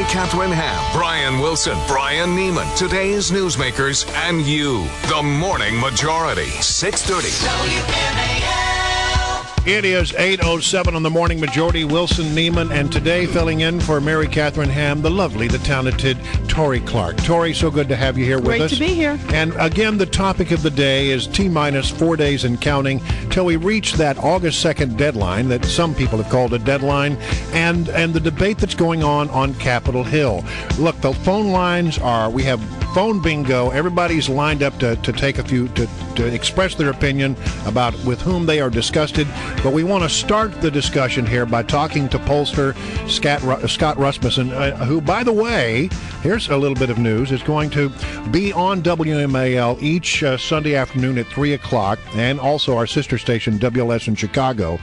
Mary Catherine Ham, Brian Wilson, Brian Neiman, today's newsmakers, and you. The Morning Majority, 630. WMAL. It is 8:07 on the Morning Majority. Wilson Neiman, and today filling in for Mary Catherine Ham, the lovely, the talented Tori Clark. Tori, so good to have you here with us. Great to be here. And again, the topic of the day is T-minus 4 days and counting till we reach that August 2nd deadline that some people have called a deadline, and the debate that's going on Capitol Hill. Look, the phone lines we have phone bingo. Everybody's lined up to take a few, to express their opinion about with whom they are disgusted. But we want to start the discussion here by talking to pollster Scott Rasmussen, who, by the way, here's a little bit of news, is going to be on WMAL each Sunday afternoon at 3 o'clock, and also our sister station, WLS in Chicago,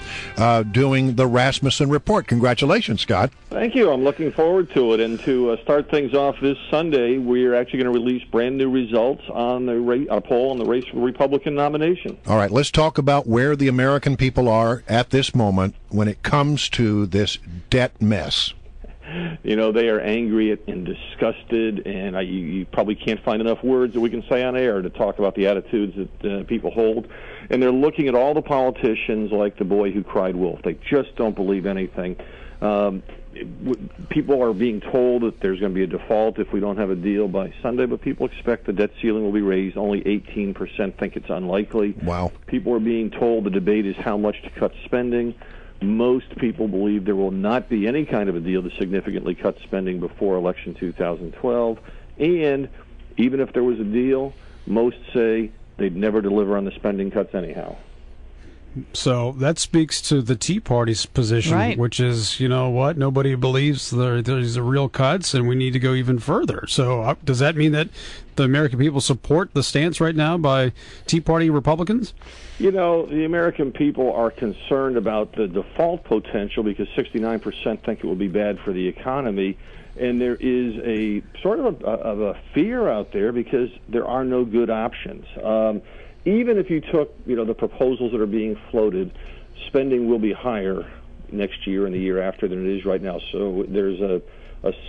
doing the Rasmussen Report. Congratulations, Scott. Thank you. I'm looking forward to it. And to start things off this Sunday, we're actually going to release brand new results on a poll on the race for the Republican nomination. All right, let's talk about where the American people are at this moment when it comes to this debt mess. You know, they are angry and disgusted, and you probably can't find enough words that we can say on air to talk about the attitudes that people hold. And they're looking at all the politicians like the boy who cried wolf. They just don't believe anything. People are being told that there's going to be a default if we don't have a deal by Sunday, but people expect the debt ceiling will be raised. Only 18% think it's unlikely. Wow. People are being told the debate is how much to cut spending. Most people believe there will not be any kind of a deal to significantly cut spending before election 2012. And even if there was a deal, most say they'd never deliver on the spending cuts anyhow. So that speaks to the Tea Party's position, right, which is, you know what, nobody believes there's a real cuts and we need to go even further. So does that mean that the American people support the stance right now by Tea Party Republicans? You know, the American people are concerned about the default potential because 69% think it will be bad for the economy. And there is a sort of a fear out there because there are no good options. Even if you took, the proposals that are being floated, spending will be higher next year and the year after than it is right now. So there's a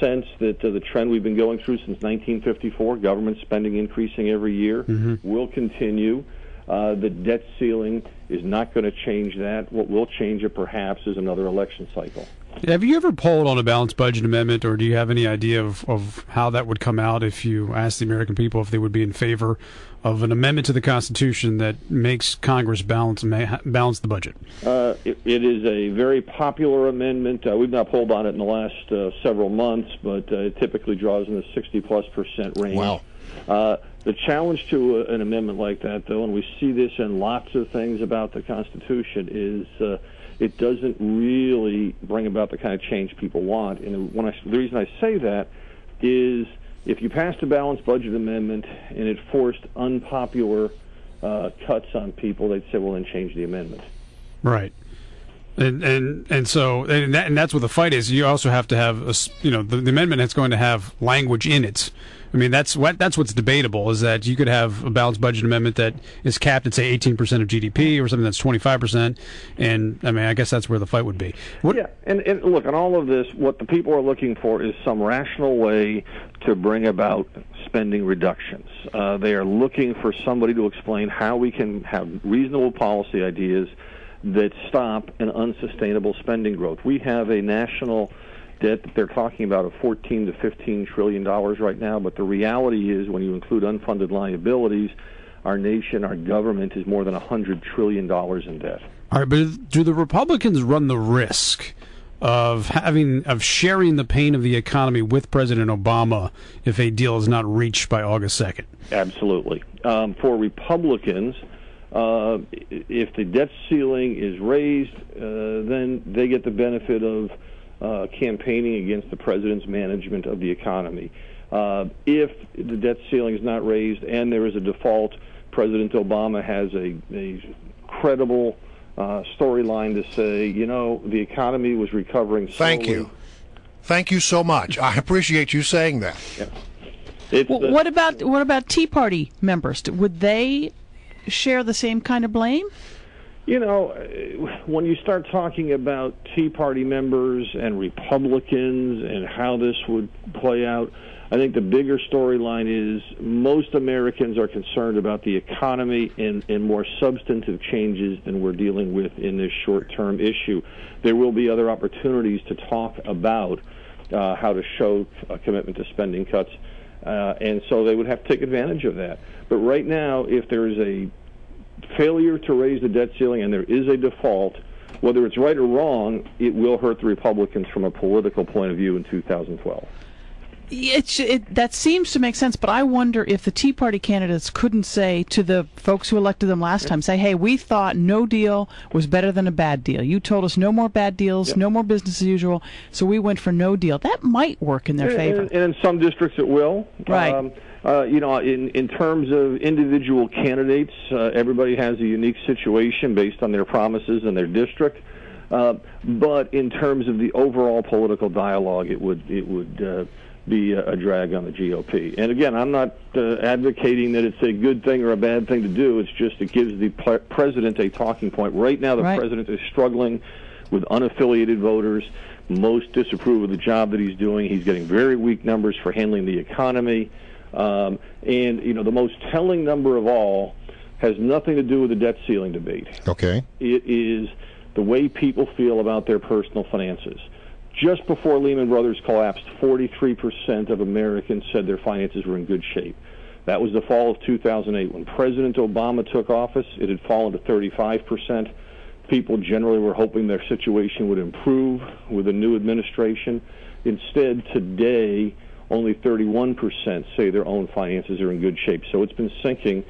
sense that the trend we've been going through since 1954, government spending increasing every year, will continue. The debt ceiling is not going to change that. What will change it, perhaps, is another election cycle. Have you ever polled on a balanced budget amendment, or do you have any idea of how that would come out if you asked the American people if they would be in favor of an amendment to the Constitution that makes Congress balance the budget? It is a very popular amendment. We've not polled on it in the last several months, but it typically draws in the 60+% range. Wow. The challenge to an amendment like that, though, and we see this in lots of things about the Constitution, is it doesn't really bring about the kind of change people want. And the reason I say that is if you passed a balanced budget amendment and it forced unpopular cuts on people, they'd say, well, then change the amendment. Right. And that's what the fight is. You also have to have the amendment that's going to have language in it. I mean, that's what's debatable, is that you could have a balanced budget amendment that is capped at, say, 18% of GDP or something that's 25%. And, I mean, I guess that's where the fight would be. Yeah, and look, on all of this, what the people are looking for is some rational way to bring about spending reductions. They are looking for somebody to explain how we can have reasonable policy ideas that stop an unsustainable spending growth. We have a national debt that they're talking about of $14 to $15 trillion right now, but the reality is when you include unfunded liabilities, our nation, our government is more than $100 trillion in debt. All right, but do the Republicans run the risk of sharing the pain of the economy with President Obama if a deal is not reached by August 2nd? Absolutely. For Republicans, if the debt ceiling is raised, then they get the benefit of campaigning against the president's management of the economy. If the debt ceiling is not raised and there is a default, President Obama has a credible storyline to say, the economy was recovering slowly. Thank you so much. I appreciate you saying that. Yeah. What about Tea Party members? Would they share the same kind of blame? You know, when you start talking about Tea Party members and Republicans and how this would play out, I think the bigger storyline is most Americans are concerned about the economy and more substantive changes than we're dealing with in this short-term issue. There will be other opportunities to talk about how to show a commitment to spending cuts, and so they would have to take advantage of that. But right now, if there is a failure to raise the debt ceiling and there is a default, whether it's right or wrong, it will hurt the Republicans from a political point of view in 2012. That seems to make sense, but I wonder if the Tea Party candidates couldn't say to the folks who elected them last time, say, hey, we thought no deal was better than a bad deal. You told us no more bad deals, no more business as usual, so we went for no deal. That might work in their favor. And in some districts it will. Right. You know, in terms of individual candidates, everybody has a unique situation based on their promises and their district. But in terms of the overall political dialogue, it would be a drag on the GOP. And again, I'm not advocating that it's a good thing or a bad thing to do. It's just it gives the president a talking point. Right now, the president is struggling with unaffiliated voters. Most disapprove of the job that he's doing. He's getting very weak numbers for handling the economy. And, you know, the most telling number of all has nothing to do with the debt ceiling debate. Okay. It is the way people feel about their personal finances. Just before Lehman Brothers collapsed, 43% of Americans said their finances were in good shape. That was the fall of 2008. When President Obama took office, it had fallen to 35%. People generally were hoping their situation would improve with a new administration. Instead, today, only 31% say their own finances are in good shape. So it's been sinking.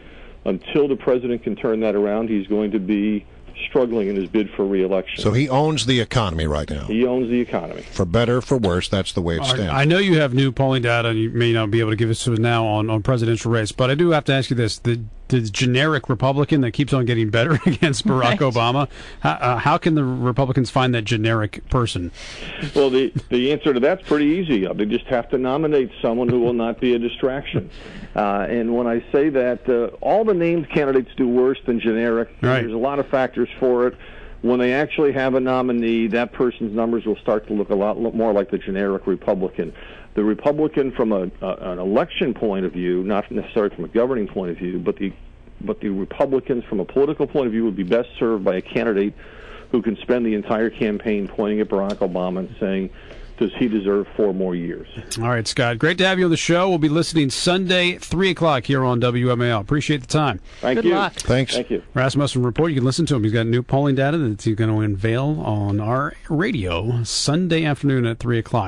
Until the president can turn that around, he's going to be struggling in his bid for re-election. So he owns the economy right now. He owns the economy. For better, for worse, that's the way it stands. I know you have new polling data, and you may not be able to give it to us now on presidential race, but I do have to ask you this. The generic Republican that keeps on getting better against Barack Obama, how can the Republicans find that generic person? Well, the answer to that's pretty easy. They just have to nominate someone who will not be a distraction. And when I say that, all the named candidates do worse than generic. Right. There's a lot of factors for it. When they actually have a nominee, that person's numbers will start to look a lot more like the generic Republican. The Republican from an election point of view, not necessarily from a governing point of view, but the Republicans from a political point of view would be best served by a candidate who can spend the entire campaign pointing at Barack Obama and saying, does he deserve 4 more years? All right, Scott. Great to have you on the show. We'll be listening Sunday, 3 o'clock here on WMAL. Appreciate the time. Thank you. Good luck. Thanks. Thank you. Rasmussen Report. You can listen to him. He's got new polling data that he's going to unveil on our radio Sunday afternoon at 3 o'clock.